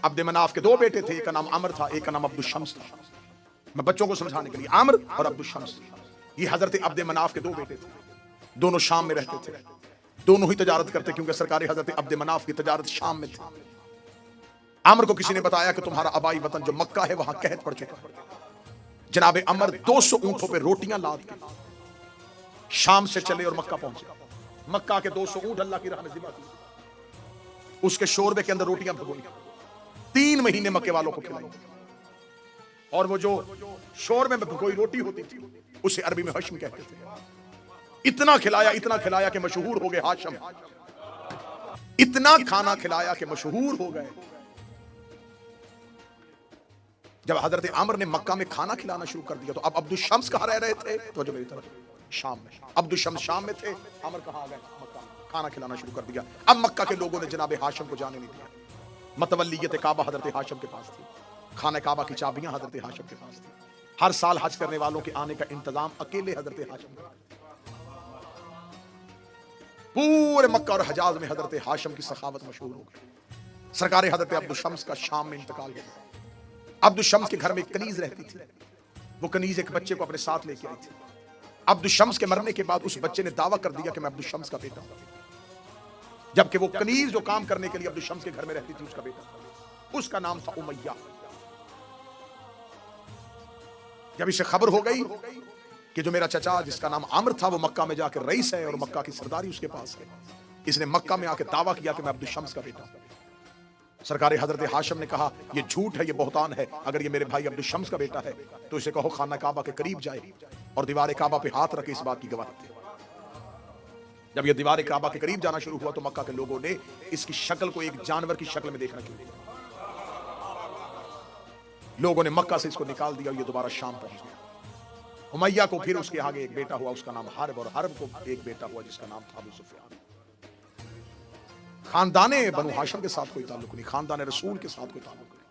अब्द मनाफ के दो बेटे थे, एक का नाम अमर था, एक का नाम अब्दुल शम्स था। मैं बच्चों को समझाने के लिए, अमर और अब्दुल शम्स, ये हजरत अब्द मनाफ के दो बेटे थे। दोनों शाम में रहते थे, दोनों ही तजारत करते, क्योंकि सरकार हजरत अब्द मनाफ की तजारत शाम में थी। अमर को किसी ने बताया कि तुम्हारा आबाई वतन जो मक्का है वहां कहत पड़ चुका है। जनाब अमर 200 ऊंटों पे रोटियां लाद के शाम से चले और मक्का पहुंचे। मक्का के 200 ऊंट अल्लाह की राह में ज़िबा किए, उसके शोरबे के अंदर रोटियां भगोई, 3 महीने मक्के वालों को खिलाई। और वो जो शोरबे में भगोई रोटी होती थी उसे अरबी में हश्म कहते थे। इतना खिलाया कि मशहूर हो गए हाशम, इतना खाना खिलाया कि मशहूर हो गए। जब हजरत आमर ने मक्का में खाना खिलाना शुरू कर दिया तो अब अब्दुल शम्स कहाँ रह रहे थे? तो जो मेरी तरफ, शाम में। अब्दुल शम्स शाम में थे, आमर कहाँ आ गए? मक्का में। खाना खिलाना शुरू कर दिया। अब मक्का के लोगों ने जनाब हाशम को जाने नहीं दिया। मतवल्लियत काबा हजरत हाशम के पास थी, खाने काबा की चाबियां हजरत हाशम के पास थी। हर साल हज करने वालों के आने का इंतजाम अकेले हजरत हाशम का। पूरे मक्का और हजाज में हजरत हाशम की सखावत मशहूर हो गई। सरकार हजरत अब्दुल शम्स का शाम में इंतकाल हो गया। अब्दुल शम्स के घर में एक कनीज रहती थी, वो कनीज एक बच्चे को अपने साथ लेके आई थी। अब्दुल शम्स के मरने के बाद उस बच्चे ने दावा कर दिया कि मैं अब्दुल शम्स का बेटा हूं, जबकि वो कनीज जो काम करने के लिए अब्दुल शम्स के घर में रहती थी उसका बेटा था। उसका नाम था उमैया। जब इसे खबर हो गई कि जो मेरा चचा जिसका नाम आमिर था वो मक्का में जाकर रईस है और मक्का की सरदारी उसके पास है, इसने मक्का में आकर दावा किया कि मैं अब्दुल शम्स का बेटा हूं। सरकार हजरत हाशम ने कहा ये झूठ है, ये बहतान है। अगर ये मेरे भाई अब्दुल शम्स का बेटा है तो इसे कहो खाना काबा के करीब जाए और दीवार काबा पे हाथ रखे, इस बात की गवाही दे। जब ये दीवार काबा के करीब जाना शुरू हुआ तो मक्का के लोगों ने इसकी शक्ल को एक जानवर की शक्ल में देखना शुरू किया। लोगों ने मक्का से इसको निकाल दिया और ये दोबारा शाम पहुंच गया। उमैया को फिर उसके आगे एक बेटा हुआ, उसका नाम हर्ब, और हर्ब को एक बेटा हुआ जिसका नाम था अबू सुफियान। खानदाने बनु हाशिम के साथ कोई ताल्लुक नहीं, खानदाने रसूल के साथ कोई ताल्लुक नहीं।